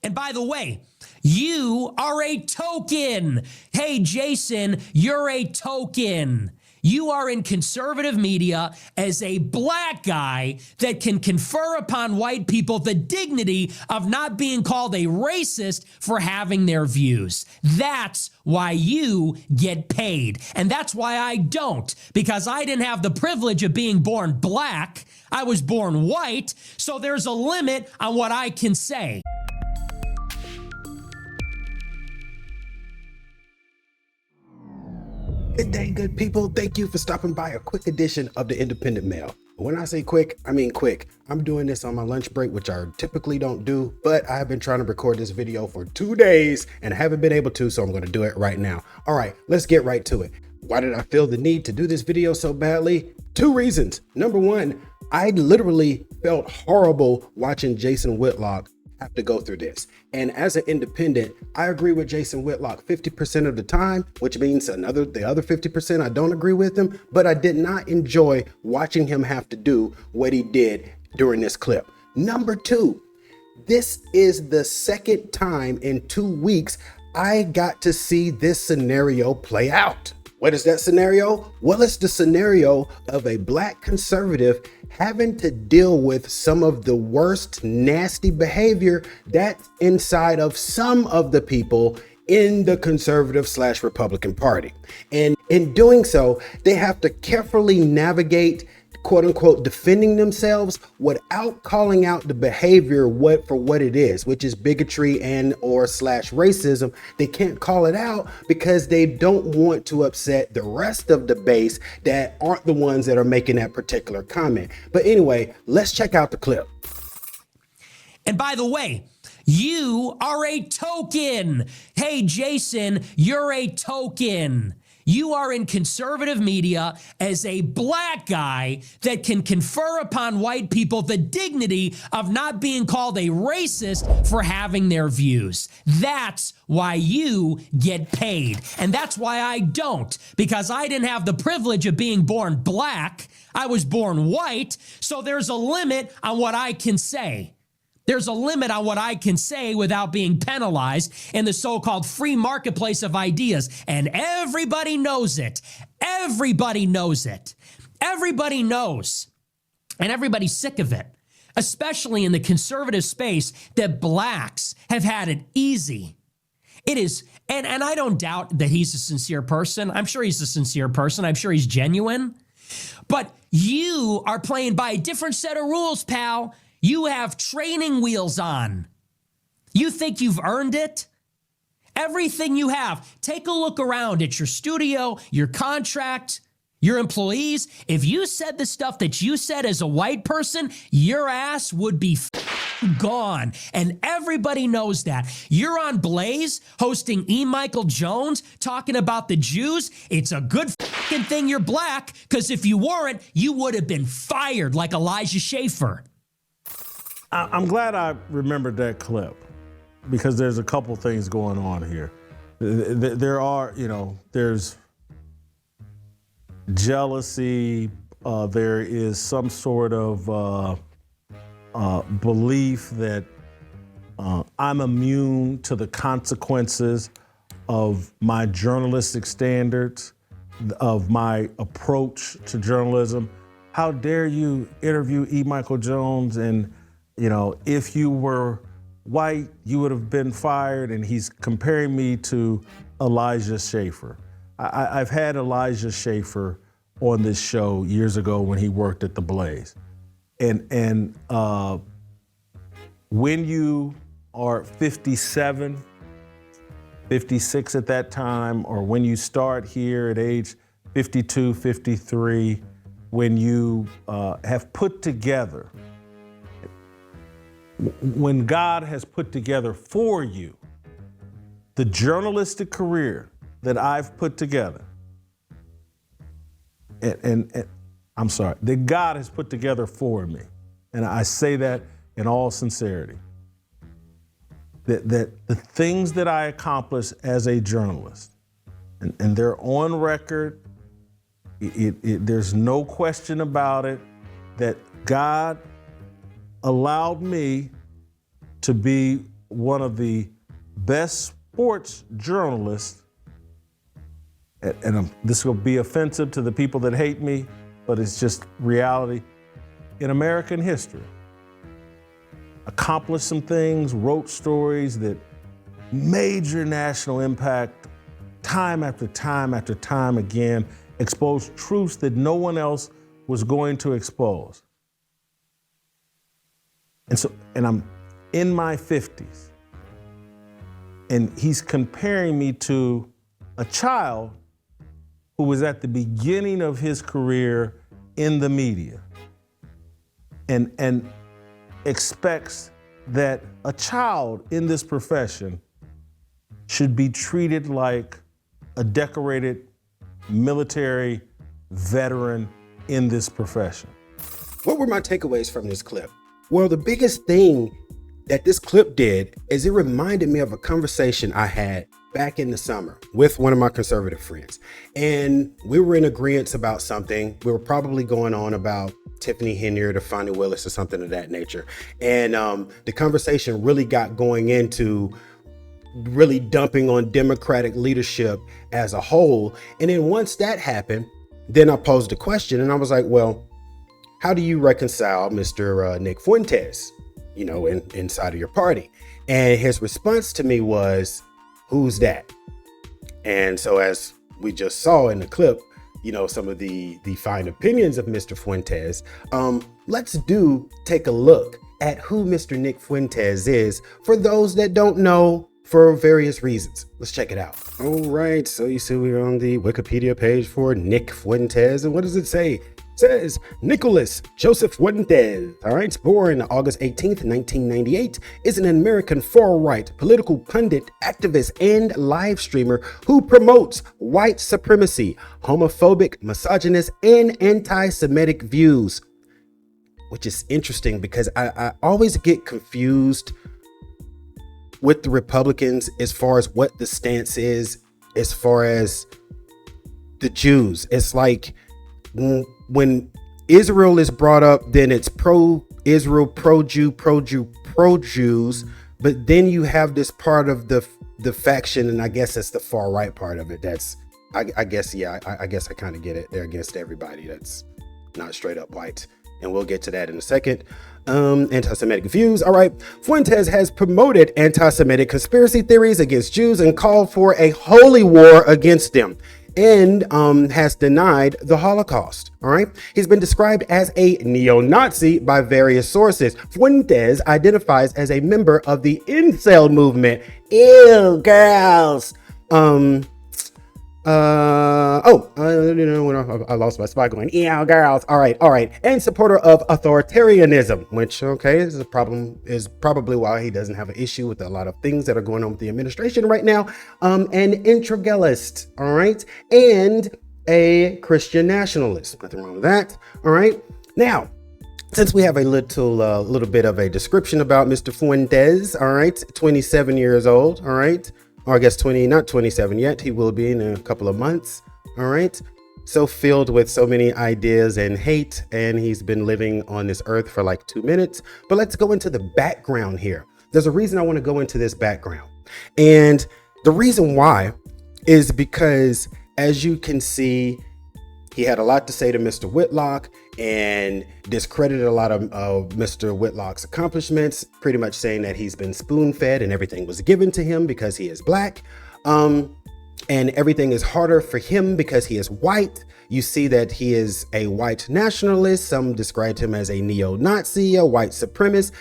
And by the way, you are a token. Hey, Jason, you're a token. You are in conservative media as a black guy that can confer upon white people the dignity of not being called a racist for having their views. That's why you get paid. And that's why I don't, because I didn't have the privilege of being born black. I was born white, so there's a limit on what I can say. Good day, good people. Thank you for stopping by a quick edition of the Independent Mail. When I say quick, I mean quick. I'm doing this on my lunch break, which I typically don't do, but I have been trying to record this video for 2 days and I haven't been able to, so I'm going to do it right now. All right, let's get right to it. Why did I feel the need to do this video so badly? 2 reasons. Number one, I literally felt horrible watching Jason Whitlock have to go through this. And as an independent, I agree with Jason Whitlock 50% of the time, which means the other 50% I don't agree with him, but I did not enjoy watching him have to do what he did during this clip. Number two, this is the second time in 2 weeks I got to see this scenario play out. What is that scenario? Well, it's the scenario of a black conservative having to deal with some of the worst nasty behavior that's inside of some of the people in the conservative/Republican Party. And in doing so, they have to carefully navigate, quote unquote, defending themselves without calling out the behavior for what it is, which is bigotry and/or racism. They can't call it out because they don't want to upset the rest of the base that aren't the ones that are making that particular comment. But anyway, let's check out the clip. And by the way, you are a token. Hey, Jason, you're a token. You are in conservative media as a black guy that can confer upon white people the dignity of not being called a racist for having their views. That's why you get paid. And that's why I don't, because I didn't have the privilege of being born black. I was born white, so there's a limit on what I can say. There's a limit on what I can say without being penalized in the so-called free marketplace of ideas. And everybody knows it. Everybody knows it. Everybody knows. And everybody's sick of it, especially in the conservative space, that blacks have had it easy. It is, and I don't doubt that he's a sincere person. I'm sure he's a sincere person. I'm sure he's genuine. But you are playing by a different set of rules, pal. You have training wheels on. You think you've earned it? Everything you have. Take a look around at your studio, your contract, your employees. If you said the stuff that you said as a white person, your ass would be gone. And everybody knows that. You're on Blaze hosting E. Michael Jones talking about the Jews. It's a good thing you're black, because if you weren't, you would have been fired like Elijah Schaffer. I'm glad I remembered that clip because there's a couple things going on here. There are, there's jealousy. There is some sort of belief that I'm immune to the consequences of my journalistic standards, of my approach to journalism. How dare you interview E. Michael Jones and if you were white, you would have been fired, and he's comparing me to Elijah Schaffer. I've had Elijah Schaffer on this show years ago when he worked at the Blaze. And when you are 57, 56 at that time, or when you start here at age 52, 53, when you have put together, when God has put together for you the journalistic career that I've put together, and I'm sorry, that God has put together for me, and I say that in all sincerity, that the things that I accomplish as a journalist, and they're on record, there's no question about it, that God allowed me to be one of the best sports journalists, and this will be offensive to the people that hate me, but it's just reality, in American history. Accomplished some things, wrote stories that major national impact, time after time after time again, exposed truths that no one else was going to expose. And I'm in my 50s, and he's comparing me to a child who was at the beginning of his career in the media, and expects that a child in this profession should be treated like a decorated military veteran in this profession. What were my takeaways from this clip? Well, the biggest thing that this clip did is it reminded me of a conversation I had back in the summer with one of my conservative friends. And we were in agreement about something. We were probably going on about Tiffany Henyard or Fonnie Willis or something of that nature. And the conversation really got going into really dumping on Democratic leadership as a whole. And then once that happened, then I posed a question and I was like, well, how do you reconcile Mr. Nick Fuentes, inside of your party? And his response to me was, who's that? And so as we just saw in the clip, some of the fine opinions of Mr. Fuentes, let's take a look at who Mr. Nick Fuentes is for those that don't know for various reasons. Let's check it out. All right, so you see we're on the Wikipedia page for Nick Fuentes, and what does it say? It says Nicholas Joseph Fuentes, all right, born August 18th, 1998, is an American far-right political pundit, activist, and live streamer who promotes white supremacy, homophobic, misogynist, and anti-Semitic views, which is interesting because I always get confused with the Republicans as far as what the stance is as far as the Jews. It's like when Israel is brought up, then it's pro-Israel, pro-Jew, pro-Jew, pro-Jews. But then you have this part of the faction, and I guess that's the far right part of it. That's, I guess I kind of get it. They're against everybody that's not straight up white. And we'll get to that in a second. Anti-Semitic views. All right. Fuentes has promoted anti-Semitic conspiracy theories against Jews and called for a holy war against them, and has denied the Holocaust. All right. He's been described as a neo-Nazi by various sources. Fuentes identifies as a member of the incel movement. Ew, girls. I lost my spot going, yeah, girls. All right. And supporter of authoritarianism, which, okay, is probably why he doesn't have an issue with a lot of things that are going on with the administration right now. An integralist, all right, and a Christian nationalist. Nothing wrong with that. All right. Now, since we have a little bit of a description about Mr. Fuentes, all right, 27 years old, all right. Or I guess not 27 yet. He will be in a couple of months. All right. So filled with so many ideas and hate. And he's been living on this earth for like 2 minutes. But let's go into the background here. There's a reason I want to go into this background. And the reason why is because, as you can see, he had a lot to say to Mr. Whitlock and discredited a lot of Mr. Whitlock's accomplishments, pretty much saying that he's been spoon-fed and everything was given to him because he is black. And everything is harder for him because he is white. You see that he is a white nationalist. Some described him as a neo-Nazi, a white supremacist.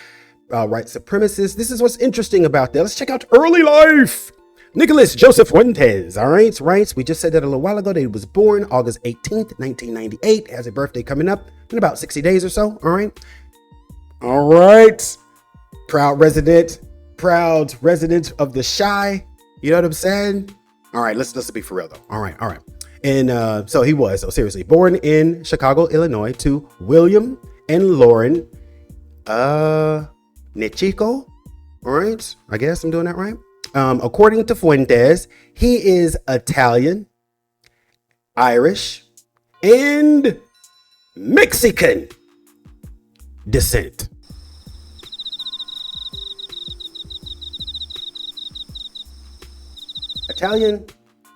This is what's interesting about that. Let's check out early life. Nicholas Joseph Fuentes, all right. We just said that a little while ago that he was born August 18th, 1998, has a birthday coming up in about 60 days or so, all right. All right, proud resident of the Chi, you know what I'm saying? All right, let's be for real though, all right. And so seriously, born in Chicago, Illinois, to William and Lauren Nichico, all right, I guess I'm doing that right. According to Fuentes, he is Italian, Irish, and Mexican descent. Italian,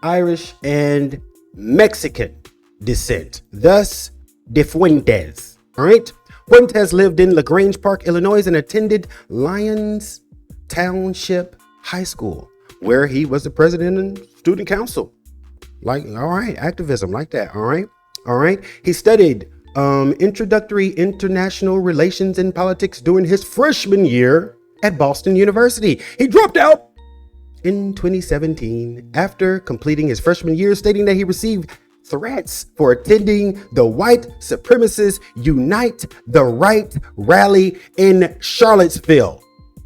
Irish, and Mexican descent, thus De Fuentes. All right. Fuentes lived in LaGrange Park, Illinois, and attended Lyons Township High School, where he was the president and student council. Like, all right, activism like that. All right. All right. He studied introductory international relations and politics during his freshman year at Boston University. He dropped out in 2017 after completing his freshman year, stating that he received threats for attending the white supremacist Unite the Right rally in Charlottesville.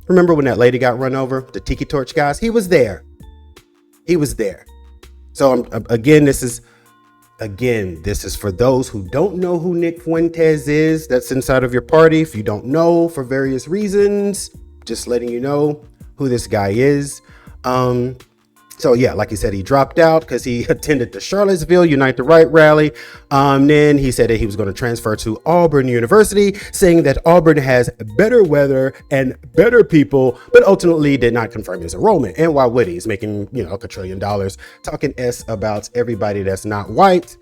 Remember when that lady got run over, the Tiki Torch guys? He was there. He was there. So again, this is for those who don't know who Nick Fuentes is. That's inside of your party. If you don't know for various reasons, just letting you know who this guy is. So yeah, like he said, he dropped out because he attended the Charlottesville Unite the Right rally. Then he said that he was going to transfer to Auburn University, saying that Auburn has better weather and better people, but ultimately did not confirm his enrollment. And why would he? He's making, $1 trillion talking S about everybody that's not white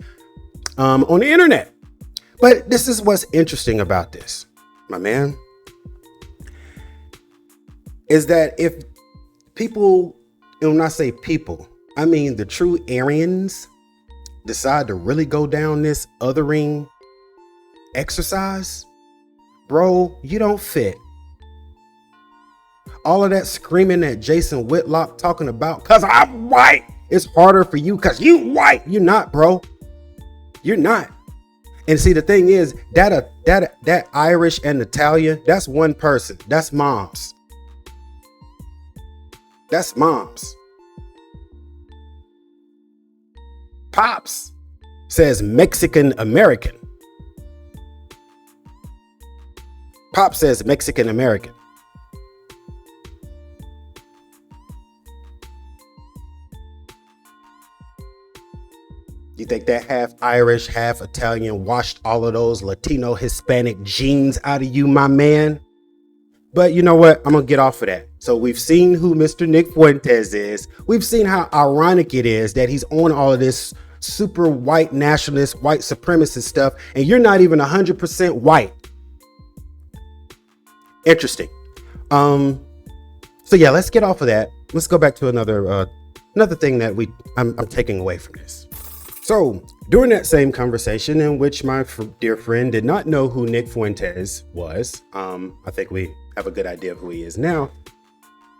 on the internet. But this is what's interesting about this, my man, is that if people, and when I say people, I mean the true Aryans, decide to really go down this othering exercise, bro, you don't fit. All of that screaming at Jason Whitlock talking about, cause I'm white, it's harder for you cause you white. You're not, bro. You're not. And see, the thing is that Irish and Italian, that's one person. That's moms. That's moms. Pops says Mexican American. Pop says Mexican American. You think that half Irish, half Italian washed all of those Latino, Hispanic genes out of you, my man? But you know what? I'm going to get off of that. So we've seen who Mr. Nick Fuentes is. We've seen how ironic it is that he's on all of this super white nationalist, white supremacist stuff, and you're not even 100% white. Interesting. So yeah, let's get off of that. Let's go back to another thing that I'm taking away from this. So during that same conversation in which my dear friend did not know who Nick Fuentes was, I think we have a good idea of who he is now.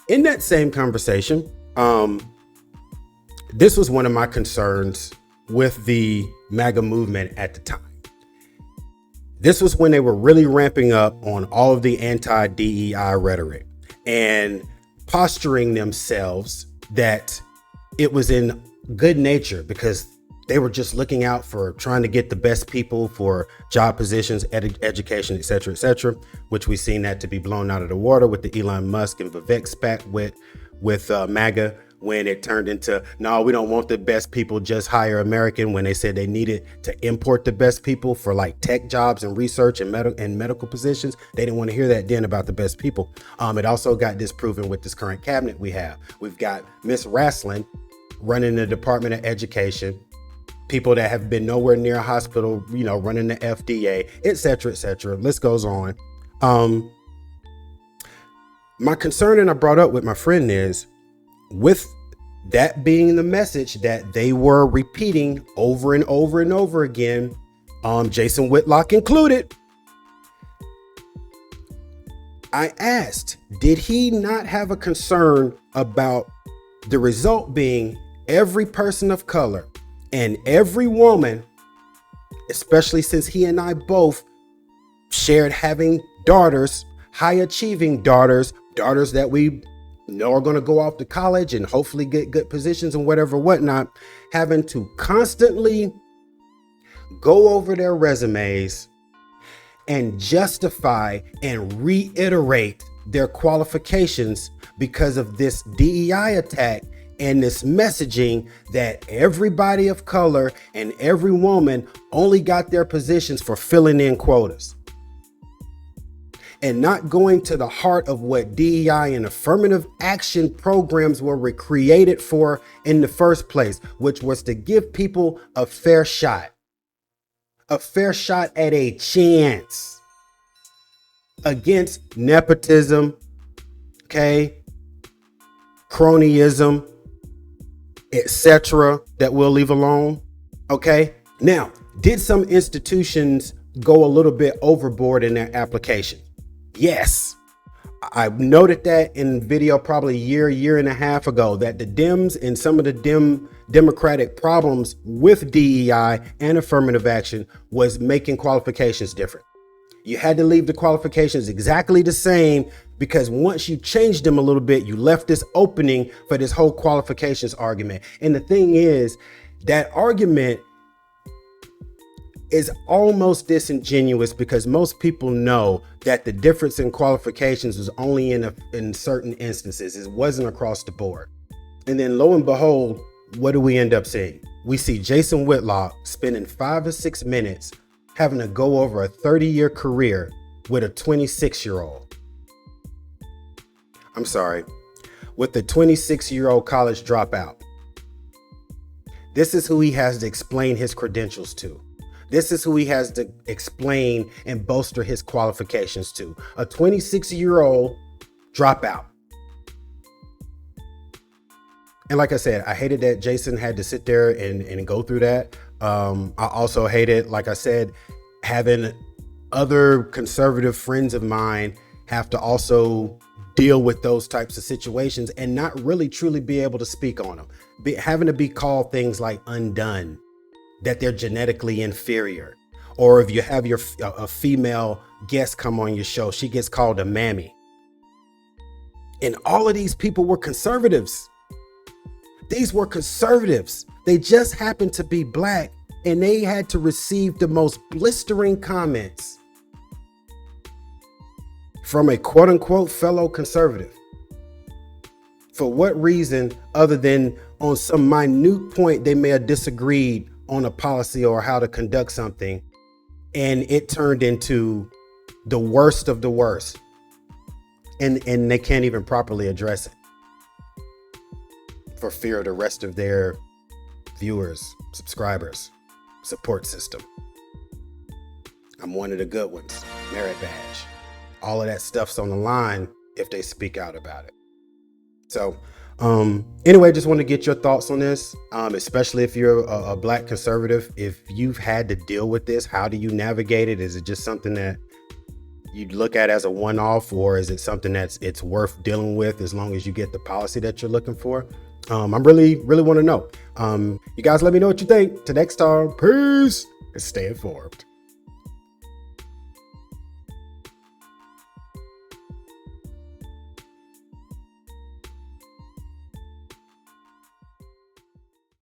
In that same conversation, this was one of my concerns with the MAGA movement at the time. This was when they were really ramping up on all of the anti-DEI rhetoric and posturing themselves that it was in good nature because they were just looking out for trying to get the best people for job positions, education, et cetera, which we've seen that to be blown out of the water with the Elon Musk and Vivek spat with MAGA, when it turned into, no, we don't want the best people, just hire American, when they said they needed to import the best people for like tech jobs and research and medical positions. They didn't want to hear that then about the best people. It also got disproven with this current cabinet we have. We've got Miss Raslin running the Department of Education, people that have been nowhere near a hospital, running the FDA, et cetera, list goes on. My concern, and I brought up with my friend, is with that being the message that they were repeating over and over and over again, Jason Whitlock included, I asked, did he not have a concern about the result being every person of color and every woman, especially since he and I both shared having daughters, high achieving daughters that we know are going to go off to college and hopefully get good positions and whatnot, having to constantly go over their resumes and justify and reiterate their qualifications because of this DEI attack and this messaging that everybody of color and every woman only got their positions for filling in quotas. and not going to the heart of what DEI and affirmative action programs were created for in the first place, which was to give people a fair shot at a chance against nepotism, okay, cronyism, etc., that we'll leave alone. Okay. Now, did some institutions go a little bit overboard in their application? Yes. I noted that in video probably a year and a half ago, that the Dems and some of the Democratic problems with DEI and affirmative action was making qualifications different. You had to leave the qualifications exactly the same, because once you changed them a little bit, you left this opening for this whole qualifications argument. And the thing is, that argument is almost disingenuous, because most people know that the difference in qualifications was only in certain instances. It wasn't across the board. And then lo and behold, what do we end up seeing? We see Jason Whitlock spending 5 or 6 minutes having to go over a 30-year career with a 26-year-old. I'm sorry, with a 26-year-old college dropout. This is who he has to explain his credentials to. This is who he has to explain and bolster his qualifications to. A 26-year-old dropout. And like I said, I hated that Jason had to sit there and go through that. I also hated, like I said, having other conservative friends of mine have to also deal with those types of situations and not really truly be able to speak on them. Having to be called things like undone, that they're genetically inferior. Or if you have a female guest come on your show, she gets called a mammy. And all of these people were conservatives. These were conservatives. They just happened to be black, and they had to receive the most blistering comments from a quote unquote fellow conservative. For what reason, other than on some minute point they may have disagreed on a policy or how to conduct something, and it turned into the worst of the worst, and they can't even properly address it for fear of the rest of their viewers, subscribers, support system. I'm one of the good ones, merit badge. All of that stuff's on the line if they speak out about it. So anyway, just want to get your thoughts on this, especially if you're a black conservative. If you've had to deal with this, how do you navigate it? Is it just something that you look at as a one-off, or is it something it's worth dealing with as long as you get the policy that you're looking for? I'm really want to know. You guys let me know what you think. Till next time, peace and stay informed.